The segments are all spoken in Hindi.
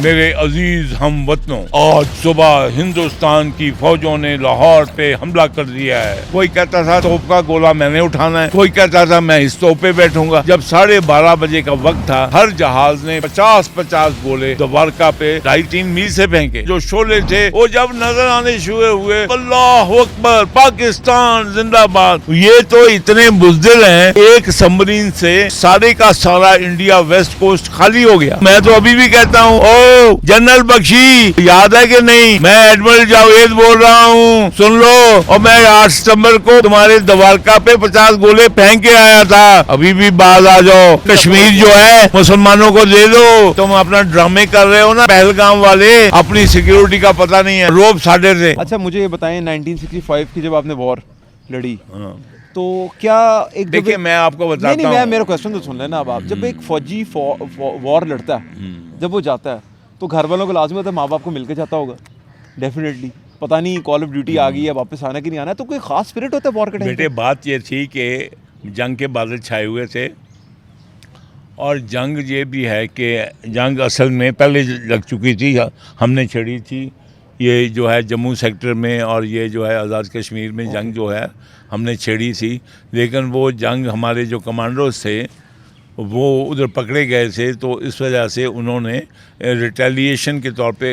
मेरे अजीज हम वतनों, आज सुबह हिंदुस्तान की फौजों ने लाहौर पे हमला कर दिया है। कोई कहता था तोप का गोला मैंने उठाना है, कोई कहता था मैं इस तोप पे बैठूंगा। जब 12:30 बजे का वक्त था, हर जहाज ने 50-50 गोले द्वारका पे 2.5-3 मील से फेंके। जो शोले थे वो जब नजर आने शुरू हुए, अल्लाह अकबर, पाकिस्तान जिंदाबाद। ये तो इतने बुज़दिल हैं, एक सबमरीन से सारे का सारा इंडिया वेस्ट कोस्ट खाली हो गया। मैं तो अभी भी कहता हूँ, ओ जनरल बख्शी, याद है कि नहीं, मैं एडमिरल जावेद बोल रहा हूँ, सुन लो। और मैं 8 सितंबर को तुम्हारे द्वारका पे 50 गोले फेंक के आया था। अभी भी बाज आ जाओ। कश्मीर जो है मुसलमानों को दे दो। तुम अपना ड्रामे कर रहे हो ना, पहलगाम वाले, अपनी सिक्योरिटी का पता नहीं है, रोब साढ़े थे। अच्छा, मुझे ये बताएं, 1965 की जब आपने वॉर लड़ी, तो क्या एक देखिए मैं आपको बताता हूँ। नहीं, मेरा क्वेश्चन तो सुन लेना अब आप। जब एक फौजी वॉर लड़ता है, जब वो जाता है तो घर वालों को लाजमी होता है माँ बाप को मिलकर जाता होगा डेफिनेटली। पता नहीं कॉल ऑफ ड्यूटी आ गई है, वापस आना कि नहीं आना है, तो कोई खास स्पिरिट होता है वॉर के टाइम? बेटे बात ये थी कि जंग के बादल छाए हुए थे, और जंग ये भी है कि जंग असल में पहले लग चुकी थी, हमने छड़ी थी ये जो है जम्मू सेक्टर में, और ये जो है आज़ाद कश्मीर में जंग जो है हमने छेड़ी थी। लेकिन वो जंग हमारे जो कमांडोज थे वो उधर पकड़े गए थे, तो इस वजह से उन्होंने रिटेलिएशन के तौर पे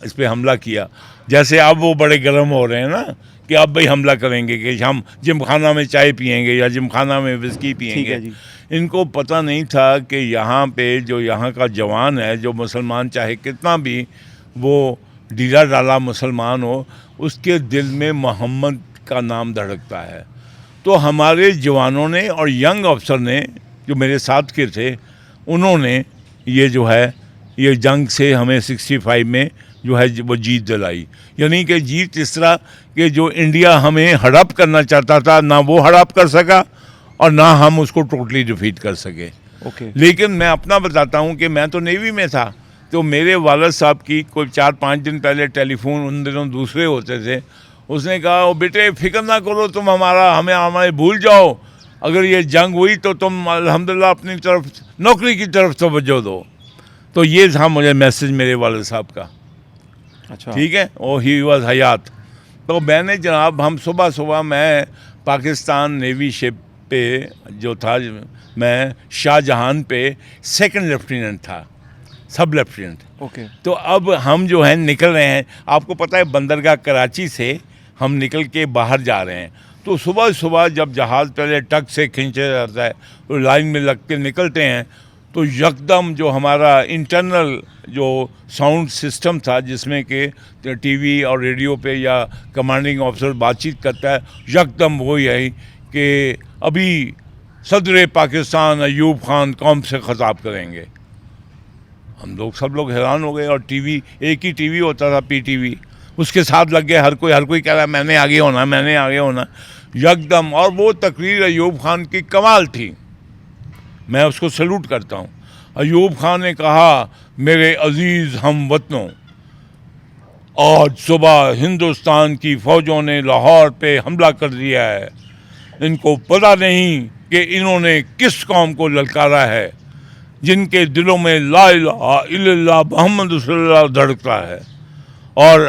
इस पर हमला किया। जैसे अब वो बड़े गर्म हो रहे हैं ना कि अब भाई हमला करेंगे, कि हम जिमखाना में चाय पियेंगे या जिमखाना में विस्की पियेंगे। इनको पता नहीं था कि यहाँ पे जो यहाँ का जवान है, जो मुसलमान, चाहे कितना भी वो ढीला डाला मुसलमान हो, उसके दिल में मोहम्मद का नाम धड़कता है। तो हमारे जवानों ने और यंग अफसर ने जो मेरे साथ के थे, उन्होंने ये जो है ये जंग से हमें 65 में जो है वो जीत दिलाई। यानी कि जीत इस तरह कि जो इंडिया हमें हड़प करना चाहता था, ना वो हड़प कर सका और ना हम उसको टोटली डिफीट कर सके। लेकिन मैं अपना बताता हूँ कि मैं तो नेवी में था, तो मेरे वालिद साहब की कोई 4-5 दिन पहले टेलीफोन, उन दिनों दूसरे होते थे, उसने कहा, ओ बेटे फिक्र ना करो, तुम हमें भूल जाओ, अगर ये जंग हुई तो तुम अल्हम्दुलिल्लाह अपनी तरफ नौकरी की तरफ तवज्जो दो। तो ये था मुझे मैसेज मेरे वालिद साहब का। अच्छा, ठीक है, ओ ही वाज हयात। तो मैंने जनाब, हम सुबह मैं पाकिस्तान नेवी शिप पे जो था, मैं शाहजहां पे 2nd लेफ्टिनेंट था, सब लेफ्टिनेंट। ओके। तो अब हम जो है निकल रहे हैं, आपको पता है बंदरगाह कराची से हम निकल के बाहर जा रहे हैं। तो सुबह जब जहाज़ पहले टक से खींचा जाता है, तो लाइन में लग के निकलते हैं, तो यकदम जो हमारा इंटरनल जो साउंड सिस्टम था, जिसमें कि टीवी और रेडियो पे या कमांडिंग ऑफिसर बातचीत करता है, यकदम वो यही कि अभी सदर पाकिस्तान अयूब खान कौम से ख़िताब करेंगे। हम लोग सब लोग हैरान हो गए, और टीवी, एक ही टीवी होता था, PTV, उसके साथ लग गए, हर कोई कह रहा है मैंने आगे होना यकदम। और वो तकरीर अयूब खान की कमाल थी, मैं उसको सैल्यूट करता हूँ। अयूब खान ने कहा, मेरे अजीज हम वतनों, आज सुबह हिंदुस्तान की फौजों ने लाहौर पे हमला कर दिया है। इनको पता नहीं कि इन्होंने किस कौम को ललकारा है, जिनके दिलों में ला इलाहा इल्लल्लाह मुहम्मद रसूलुल्लाह धड़कता है। और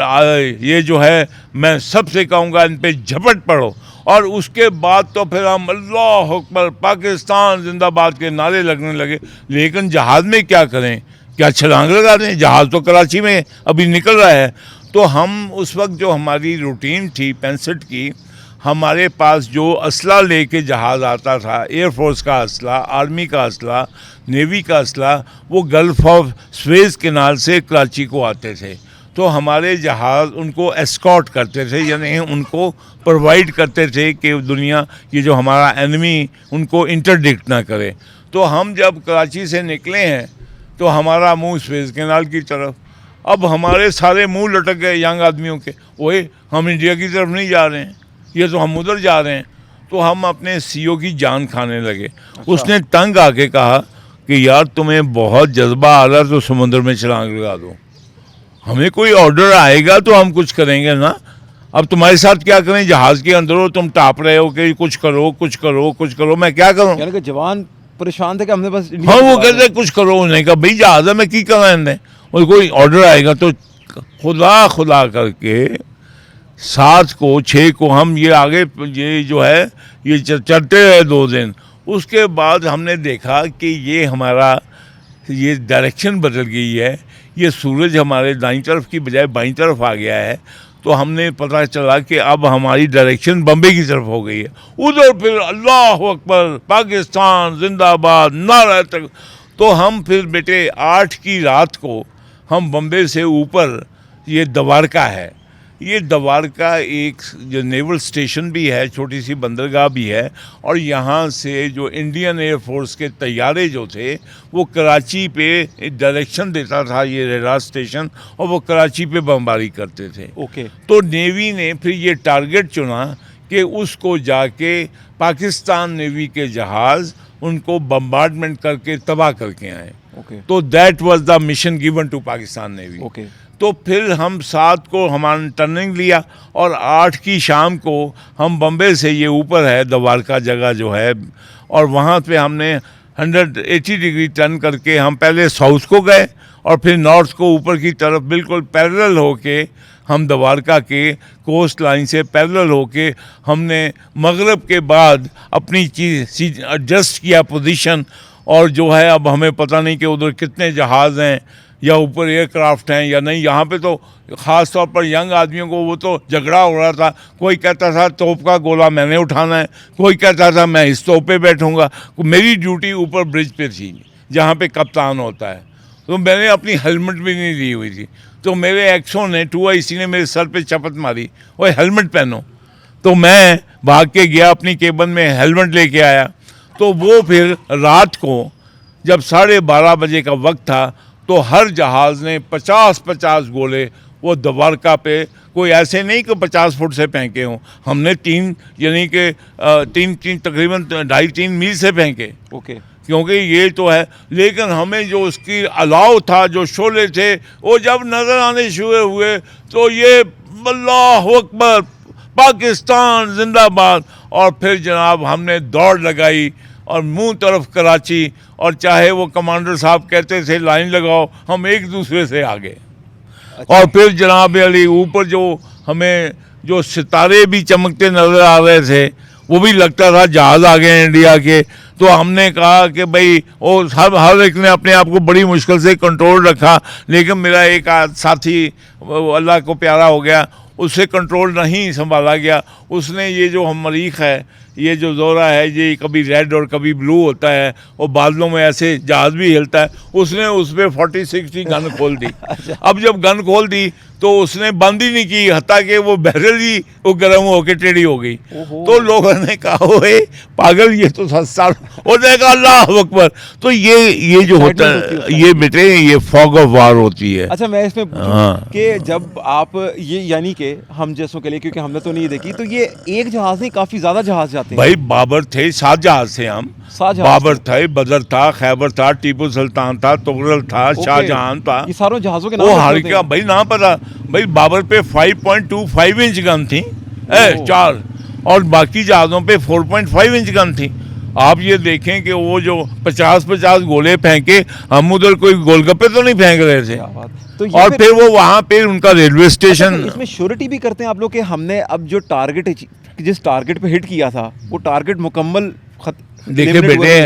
ये जो है, मैं सबसे कहूँगा, इन पे झपट पड़ो। और उसके बाद तो फिर हम अल्लाह अकबर, पाकिस्तान जिंदाबाद के नारे लगने लगे। लेकिन जहाज़ में क्या करें, क्या छलांग लगा दें? जहाज़ तो कराची में अभी निकल रहा है। तो हम उस वक्त जो हमारी रूटीन थी 65 की, हमारे पास जो असला लेके जहाज़ आता था, एयरफोर्स का असला, आर्मी का असला, नेवी का असला, वो गल्फ़ ऑफ सुएज़ कैनाल से कराची को आते थे। तो हमारे जहाज़ उनको एस्कॉर्ट करते थे, यानी उनको प्रोवाइड करते थे कि दुनिया, ये जो हमारा एनिमी, उनको इंटरडिक्ट ना करे। तो हम जब कराची से निकले हैं तो हमारा मुंह सुएज़ कैनाल की तरफ। अब हमारे सारे मुंह लटक गए यंग आदमियों के, ओए हम इंडिया की तरफ नहीं जा रहे हैं, ये तो हम उधर जा रहे हैं। तो हम अपने CEO की जान खाने लगे। अच्छा। उसने तंग आके कहा कि यार तुम्हें बहुत जज्बा आ रहा तो समुद्र में छलांग लगा दो, हमें कोई ऑर्डर आएगा तो हम कुछ करेंगे ना। अब तुम्हारे साथ क्या करें, जहाज़ के अंदर हो, तुम टाप रहे हो कि कुछ करो, मैं क्या करूं? जवान परेशान थे कि हमने बस, हाँ, वो कहते कुछ करो, उन्हें कहा भाई जहाज़ में की करना है। और कोई ऑर्डर आएगा तो खुदा खुदा करके 7 को 6 को हम ये आगे ये जो है ये चलते रहे 2 दिन। उसके बाद हमने देखा कि ये हमारा ये डायरेक्शन बदल गई है, ये सूरज हमारे दाईं तरफ की बजाय बाईं तरफ आ गया है। तो हमने पता चला कि अब हमारी डायरेक्शन बम्बे की तरफ हो गई है। उधर फिर अल्लाह अकबर, पाकिस्तान जिंदाबाद नारा तक। तो हम फिर बेटे 8 की रात को हम बम्बे से ऊपर, ये द्वारका है, ये द्वारका एक जो नेवल स्टेशन भी है, छोटी सी बंदरगाह भी है, और यहाँ से जो इंडियन एयरफोर्स के तैयारे जो थे वो कराची पे डायरेक्शन देता था ये रेडार स्टेशन, और वो कराची पे बमबारी करते थे। ओके। तो नेवी ने फिर ये टारगेट चुना कि उसको जाके पाकिस्तान नेवी के जहाज़ उनको बम्बार्डमेंट करके तबाह करके आए। ओके। तो that was the mission given to Pakistan navy. Okay. तो फिर हम 7 को हमारा टर्निंग लिया और 8 की शाम को हम बम्बे से, ये ऊपर है द्वारका जगह जो है, और वहाँ पे हमने 180 डिग्री टर्न करके हम पहले साउथ को गए और फिर नॉर्थ को ऊपर की तरफ बिल्कुल पैरेलल होके हम द्वारका के कोस्ट लाइन से पैरेलल होके हमने मगरिब के बाद अपनी चीज़ एडजस्ट किया पोजीशन। और जो है अब हमें पता नहीं कि उधर कितने जहाज़ हैं या ऊपर एयरक्राफ्ट हैं या नहीं। यहाँ पे तो ख़ास तौर पर यंग आदमियों को वो तो झगड़ा हो रहा था, कोई कहता था तोप का गोला मैंने उठाना है, कोई कहता था मैं इस तोप पे बैठूँगा। मेरी ड्यूटी ऊपर ब्रिज पे थी जहाँ पे कप्तान होता है, तो मैंने अपनी हेलमेट भी नहीं ली हुई थी। तो मेरे एक्सो ने 2IC ने मेरे सर पे चपत मारी, ओए हेलमेट पहनो। तो मैं भाग के गया अपनी केबिन में, हेलमेट लेके आया। तो वो फिर रात को जब 12:30 बजे का वक्त था तो हर जहाज़ ने 50-50 गोले वो द्वारका पे, कोई ऐसे नहीं कि 50 फुट से फेंके हों, हमने 3 यानी कि 3 तकरीबन 2.5-3 मील से फेंके। ओके। क्योंकि ये तो है, लेकिन हमें जो उसकी अलाव था, जो शोले थे, वो जब नज़र आने शुरू हुए तो ये अल्लाह अकबर पाकिस्तान जिंदाबाद। और फिर जनाब हमने दौड़ लगाई और मुंह तरफ कराची, और चाहे वो कमांडर साहब कहते थे लाइन लगाओ, हम एक दूसरे से आगे। और फिर जनाब अली ऊपर जो हमें जो सितारे भी चमकते नज़र आ रहे थे, वो भी लगता था जहाज़ आ गए इंडिया के। तो हमने कहा कि भाई वो हर एक ने अपने आप को बड़ी मुश्किल से कंट्रोल रखा, लेकिन मेरा एक साथी अल्लाह को प्यारा हो गया, उससे कंट्रोल नहीं संभाला गया। उसने ये जो हम मरीख है, ये जो जोरा है, ये कभी रेड और कभी ब्लू होता है और बादलों में ऐसे जहाज़ भी हिलता है, उसने उस पर 40-60 गन खोल दी। अब जब गन खोल दी तो उसने बंद ही नहीं की, हत्ता कि वो बैरल ही वो गर्म होकर टेढ़ी हो गई। तो लोगों ने कहा ओए पागल, ये तो सस्ता, उसने कहा अल्लाह अकबर। तो ये जो होता है, ये बेटे ये फॉग ऑफ वार होती है। अच्छा, मैं इसमें पूछूं कि जब आप ये यानी कि हम जैसों के लिए, क्योंकि हमने तो नहीं देखी, तो ये एक जहाज नहीं काफी ज्यादा जहाज जाते हैं भाई। बाबर थे, 7 जहाज थे हम, बाबर थे, बदर था, खैबर था, टीपू सुल्तान था, तुगलक था, शाहजहां था। ये सारों जहाजों के वो नाम हार का भाई ना पता। भाई बाबर पे 5.25 इंच गन थी 4, और बाकी जहाज़ों पे 4.5 इंच गन थी। आप ये देखें कि वो जो 50-50 गोले फेंके, हम उधर कोई गोलगप्पे तो नहीं फेंक रहे थे। तो और फिर वो वहाँ पे उनका रेलवे स्टेशन। अच्छा, इसमें श्योरिटी भी करते हैं आप लोग कि हमने अब जो टारगेट, जिस टारगेट पे हिट किया था, वो टारगेट मुकम्मल देखे बेटे,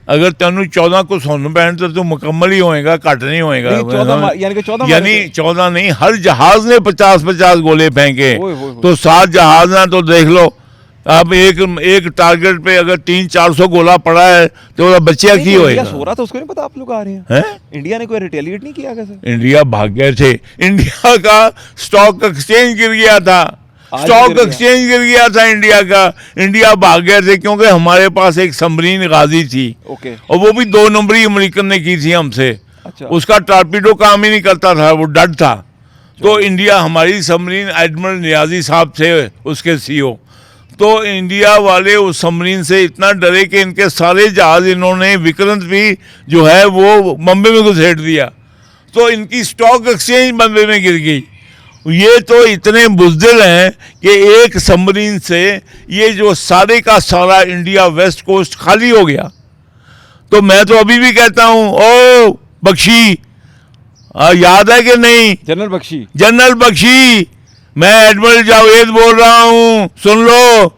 अगर तेन 14 को सोन पैंट तो मुकम्मल ही होएगा, घट नहीं होएगा। यानी 14 नहीं, हर जहाज ने 50-50 गोले फेंके। तो 7 जहाज ना, तो देख लो अब एक टारगेट पे अगर 300-400 गोला पड़ा है तो बच्चिया की होएगा। सो रहा था, उसको नहीं पता आप लोग आ रहे हैं। इंडिया ने कोई रिटेलिएट नहीं किया कैसे? इंडिया भाग गए थे। इंडिया का स्टॉक एक्सचेंज गिर गया था, स्टॉक एक्सचेंज गिर गया था इंडिया का। इंडिया भाग गए थे क्योंकि हमारे पास एक सबमरीन गाजी थी। और वो भी 2 नंबरी अमेरिकन ने की थी हमसे। अच्छा। उसका टारपीडो काम ही नहीं करता था, वो डट था। तो इंडिया, हमारी सबमरीन एडमिरल नियाजी साहब थे उसके CEO। तो इंडिया वाले उस सबमरीन से इतना डरे कि इनके सारे जहाज इन्होंने, विक्रांत भी जो है वो बम्बे में घुसेड़ दिया। तो इनकी स्टॉक एक्सचेंज बम्बे में गिर गई। ये तो इतने बुज़दिल हैं कि एक सबमरीन से ये जो सारे का सारा इंडिया वेस्ट कोस्ट खाली हो गया। तो मैं तो अभी भी कहता हूँ, ओ बख्शी, याद है कि नहीं? जनरल बख्शी। जनरल बख्शी, मैं एडमिरल जावेद बोल रहा हूँ, सुन लो।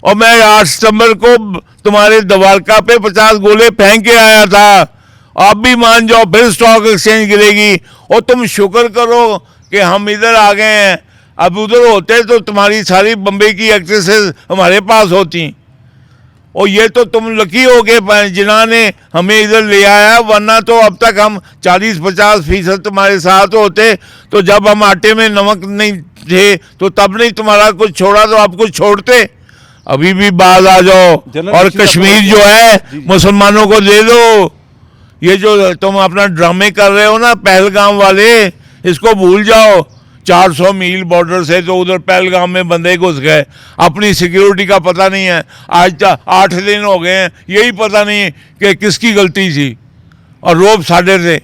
और मैं 8 सितंबर को तुम्हारे दवारका पे 50 गोले फेंक के आया था। आप भी मान जाओ, फिर स्टॉक एक्सचेंज गिरेगी। और तुम शुक्र करो कि हम इधर आ गए हैं। अब उधर होते तो तुम्हारी सारी बम्बई की एक्ट्रेसेस हमारे पास होती। और ये तो तुम लकी हो गए जिन्होंने हमें इधर ले आया, वरना तो अब तक हम 40-50% तुम्हारे साथ होते। तो जब हम आटे में नमक नहीं थे तो तब नहीं तुम्हारा कुछ छोड़ा, तो अब कुछ छोड़ते। अभी भी बाज आ जाओ। और कश्मीर जो है मुसलमानों को दे दो। ये जो तुम अपना ड्रामे कर रहे हो ना पहलगाम वाले, इसको भूल जाओ। 400 मील बॉर्डर से तो उधर पहलगाम में बंदे घुस गए। अपनी सिक्योरिटी का पता नहीं है। आज 8 दिन हो गए हैं, यही पता नहीं कि किसकी गलती थी। और रोब साढ़े थे।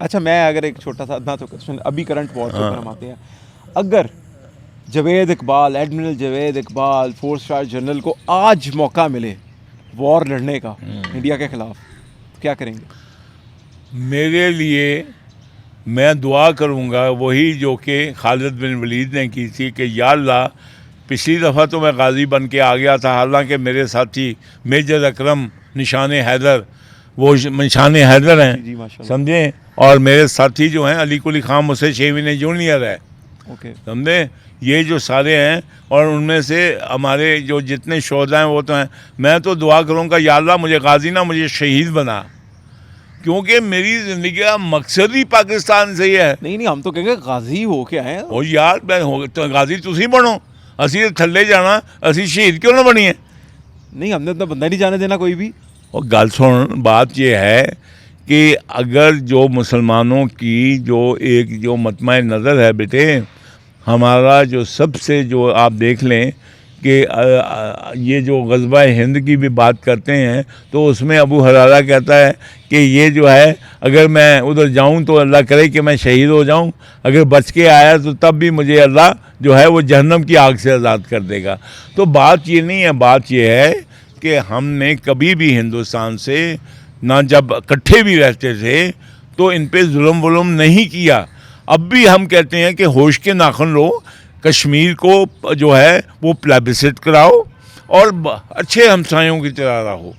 अच्छा, मैं अगर एक छोटा सा ना तो क्वेश्चन, अभी करंट वॉर के ऊपर हम आते हैं। अगर Javed Iqbal, admiral Javed Iqbal 4 star general को आज मौका मिले वॉर लड़ने का इंडिया के खिलाफ, तो क्या करेंगे? मेरे लिए मैं दुआ करूंगा वही जो कि खालिद बिन वलीद ने की थी कि या अल्लाह, पिछली दफ़ा तो मैं गाजी बन के आ गया था, हालांकि मेरे साथी मेजर अकरम निशान हैदर, वो निशान हैदर हैं, समझे। और मेरे साथी जो हैं अली कुली खान मुझसे 6 महीने जूनियर है, समझे। ये जो सारे हैं और उनमें से हमारे जो जितने शोहदा हैं वो तो हैं। मैं तो दुआ करूँगा या अल्लाह मुझे गाजी ना, मुझे शहीद बना, क्योंकि मेरी ज़िंदगी का मकसद ही पाकिस्तान से ही है। नहीं, हम तो कहेंगे गाजी हो के आए। ओ यार, मैं हो तो गाजी तुसी बनो, असी थल्ले जाना, असी शहीद क्यों ना बनीए? नहीं, हमने उतना बंदा नहीं जाने देना कोई भी। और गल सुन, बात यह है कि अगर जो मुसलमानों की जो मतमा नज़र है बेटे, हमारा जो सबसे जो आप देख लें कि ये जो ग़ज़वा हिंद की भी बात करते हैं तो उसमें अबू हरारा कहता है कि ये जो है, अगर मैं उधर जाऊं तो अल्लाह करे कि मैं शहीद हो जाऊं, अगर बच के आया तो तब भी मुझे अल्लाह जो है वो जहन्नम की आग से आज़ाद कर देगा। तो बात ये नहीं है, बात ये है कि हमने कभी भी हिंदुस्तान से ना, जब इकट्ठे भी रहते थे तो इन पे जुल्म वुल्म नहीं किया। अब भी हम कहते हैं कि होश के नाखुन लो, कश्मीर को जो है वो प्लेबिसिट कराओ और अच्छे हमसायों की तरह रहो।